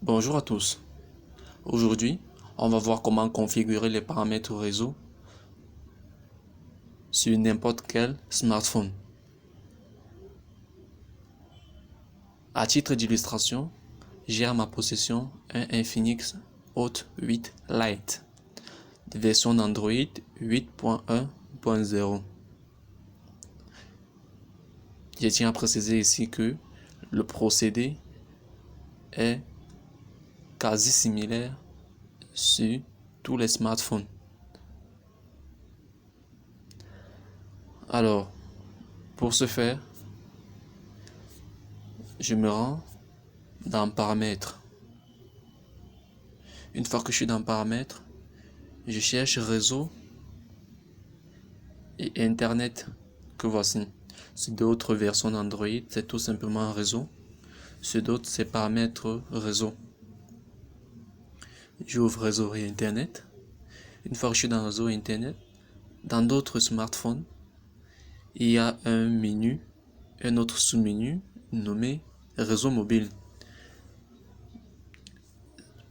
Bonjour à tous. Aujourd'hui, on va voir comment configurer les paramètres réseau sur n'importe quel smartphone. À titre d'illustration, j'ai à ma possession un Infinix Hot 8 Lite, version d'Android 8.1.0. Je tiens à préciser ici que le procédé est quasi similaire sur tous les smartphones. Alors, pour ce faire, je me rends dans Paramètres. Une fois que je suis dans Paramètres, je cherche Réseau et Internet que voici. Sur d'autres versions d'Android, c'est tout simplement Réseau. Sur d'autres, c'est Paramètres Réseau. J'ouvre Réseau et Internet. Une fois que je suis dans Réseau et Internet, dans d'autres smartphones, il y a un menu, un autre sous-menu nommé Réseau mobile.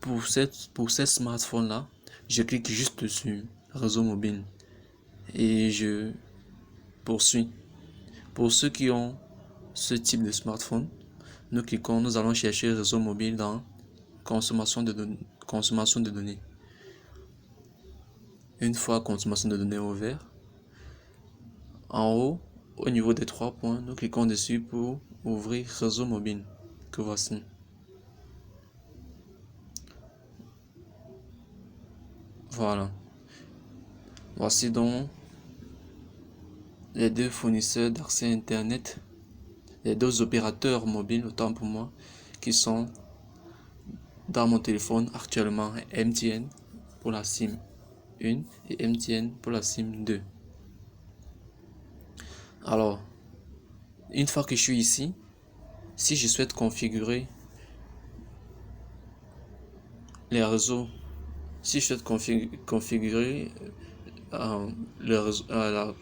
Pour ces smartphones-là, je clique juste sur Réseau mobile et je poursuis. Pour ceux qui ont ce type de smartphone, nous allons chercher Réseau mobile dans consommation de données. Une fois consommation de données ouvert, en haut, au niveau des 3 points, nous cliquons dessus pour ouvrir Réseau mobile, que voici. Voilà. Voici donc les deux fournisseurs d'accès Internet, les deux opérateurs mobiles, autant pour moi, qui sont dans mon téléphone actuellement, MTN pour la SIM 1 et MTN pour la SIM 2. Alors, une fois que je suis ici, si je souhaite configurer les réseaux, si je souhaite configurer le réseau,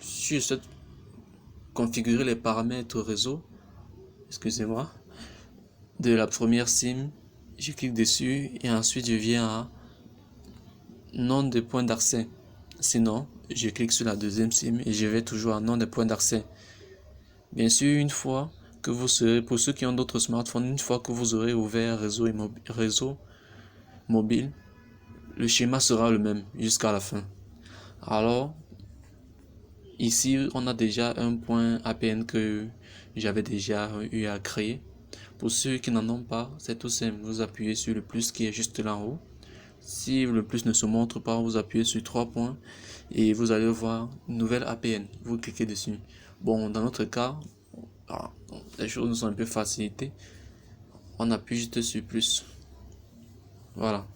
si je souhaite configurer les paramètres réseau, excusez-moi, de la première SIM, je clique dessus et ensuite je viens à nom de point d'accès. Sinon, je clique sur la deuxième SIM et je vais toujours à nom de point d'accès. Bien sûr, une fois que vous serez, pour ceux qui ont d'autres smartphones, une fois que vous aurez ouvert réseau mobile, le schéma sera le même jusqu'à la fin. Alors, ici, on a déjà un point APN que j'avais déjà eu à créer. Pour ceux qui n'en ont pas, c'est tout simple. Vous appuyez sur le plus qui est juste là en haut. Si le plus ne se montre pas, vous appuyez sur 3 points et vous allez voir nouvelle APN. Vous cliquez dessus. Bon, dans notre cas, les choses nous sont un peu facilitées. On appuie juste sur plus. Voilà.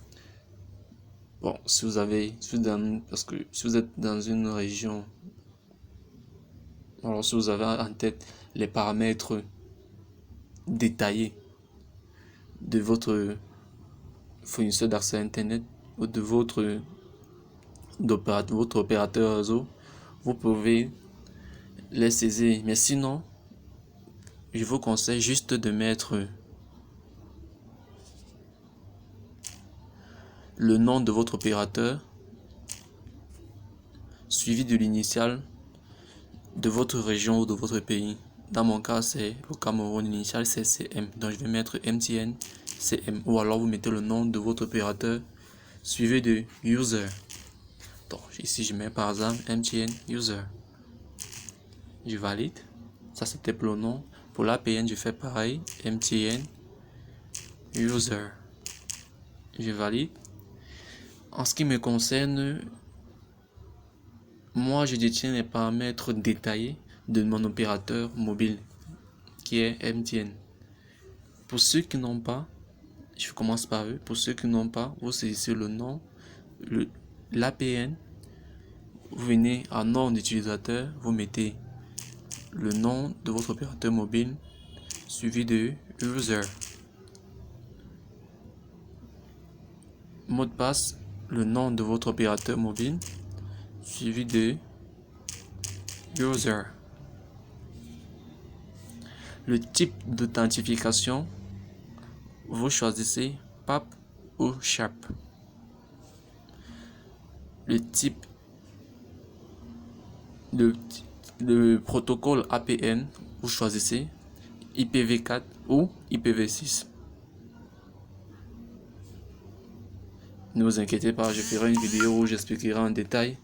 Bon, parce que si vous êtes dans une région, alors si vous avez en tête les paramètres détaillés de votre fournisseur d'accès à Internet ou de votre opérateur réseau, vous pouvez les saisir. Mais sinon, je vous conseille juste de mettre le nom de votre opérateur suivi de l'initiale de votre région ou de votre pays. Dans mon cas, c'est le Cameroun, l'initiale c'est CM. Donc je vais mettre MTN CM. Ou alors vous mettez le nom de votre opérateur suivi de user. Donc ici je mets par exemple MTN user. Je valide. Ça c'était pour le nom. Pour l'APN, je fais pareil. MTN user. Je valide. En ce qui me concerne, moi je détiens les paramètres détaillés de mon opérateur mobile qui est MTN. Pour ceux qui n'ont pas, je commence par eux. Pour ceux qui n'ont pas, vous saisissez le nom, l'APN. Vous venez à nom d'utilisateur, vous mettez le nom de votre opérateur mobile suivi de user. Mot de passe, le nom de votre opérateur mobile suivi de user. Le type d'authentification, vous choisissez PAP ou SHAP. Le type le protocole APN, vous choisissez IPv4 ou IPv6. Ne vous inquiétez pas, je ferai une vidéo où j'expliquerai en détail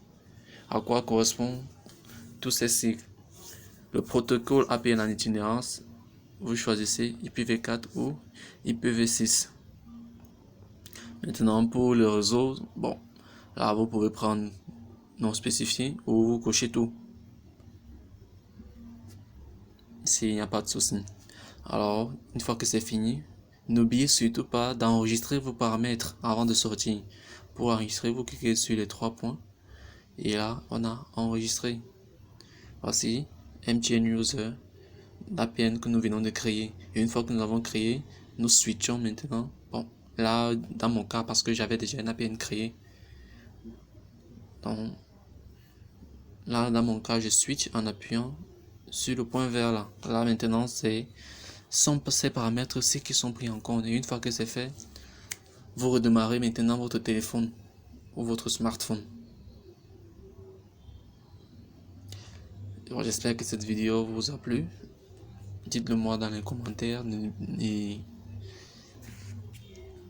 à quoi correspondent tous ces cycles. Le protocole APN en itinérance, vous choisissez IPv4 ou IPv6. Maintenant pour le réseau, bon, là vous pouvez prendre non spécifié ou vous cochez tout. S'il n'y a pas de souci. Alors, une fois que c'est fini, n'oubliez surtout pas d'enregistrer vos paramètres avant de sortir. Pour enregistrer, vous cliquez sur les 3 points et là, on a enregistré. Voici MTN User, l'APN que nous venons de créer. Et une fois que nous l'avons créé, nous switchons maintenant. Bon, là, dans mon cas, parce que j'avais déjà une APN créée. Donc, là, dans mon cas, je switch en appuyant sur le point vert là. Là, maintenant, c'est ces paramètres-ci qui sont pris en compte. Et une fois que c'est fait, vous redémarrez maintenant votre téléphone ou votre smartphone. J'espère que cette vidéo vous a plu. Dites-le moi dans les commentaires.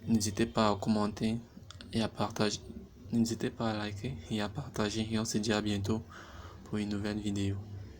N'hésitez pas à commenter et à partager. N'hésitez pas à liker et à partager. Et on se dit à bientôt pour une nouvelle vidéo.